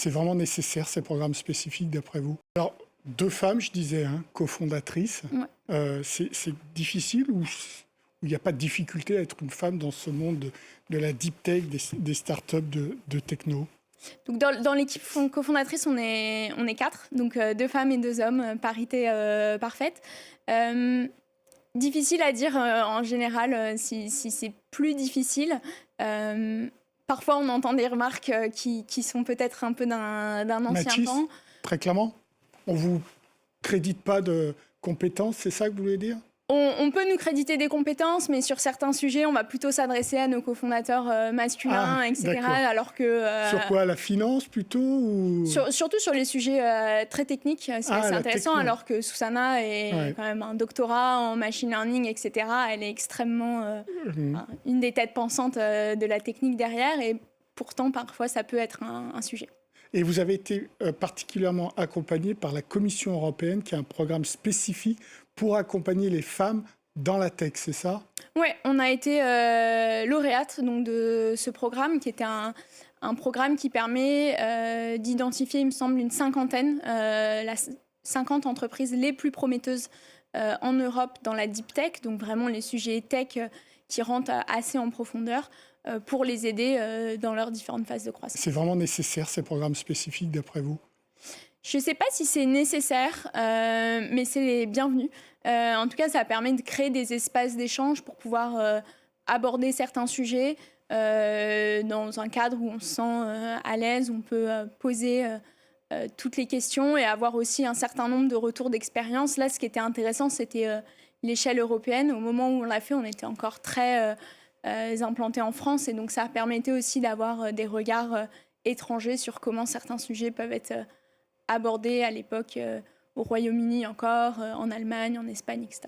C'est vraiment nécessaire, ces programmes spécifiques, d'après vous? Alors, 2 femmes, je disais, hein, cofondatrices. Ouais. C'est difficile ou il n'y a pas de difficulté à être une femme dans ce monde de la deep tech, des startups de techno? Donc dans l'équipe cofondatrice, on est 4, donc 2 femmes et 2 hommes, parité parfaite. Difficile à dire en général si c'est plus difficile. Parfois, on entend des remarques qui sont peut-être un peu d'un ancien Mathis, temps. très clairement, on vous crédite pas de compétences, c'est ça que vous voulez dire? On peut nous créditer des compétences, mais sur certains sujets, on va plutôt s'adresser à nos cofondateurs masculins, Ah, etc. d'accord. Alors que Sur quoi? La finance plutôt ou... surtout sur les sujets très techniques, c'est assez la intéressant. techno. Alors que Susanna est Ouais. quand même un doctorat en machine learning, etc. Elle est extrêmement Mhm. une des têtes pensantes de la technique derrière, et pourtant parfois ça peut être un sujet. Et vous avez été particulièrement accompagné par la Commission européenne, qui a un programme spécifique pour accompagner les femmes dans la tech, c'est ça? Oui, on a été lauréate donc, de ce programme, qui était un programme qui permet d'identifier, il me semble, une cinquantaine, 50 entreprises les plus prometteuses en Europe dans la deep tech, donc vraiment les sujets tech qui rentrent assez en profondeur pour les aider dans leurs différentes phases de croissance. C'est vraiment nécessaire, ces programmes spécifiques, d'après vous? Je ne sais pas si c'est nécessaire, mais c'est bienvenu. En tout cas, ça permet de créer des espaces d'échange pour pouvoir aborder certains sujets dans un cadre où on se sent à l'aise, où on peut poser toutes les questions et avoir aussi un certain nombre de retours d'expérience. Là, ce qui était intéressant, c'était l'échelle européenne. Au moment où on l'a fait, on était encore très implantés en France, et donc ça permettait aussi d'avoir des regards étrangers sur comment certains sujets peuvent être abordés à l'époque au Royaume-Uni encore, en Allemagne, en Espagne, etc.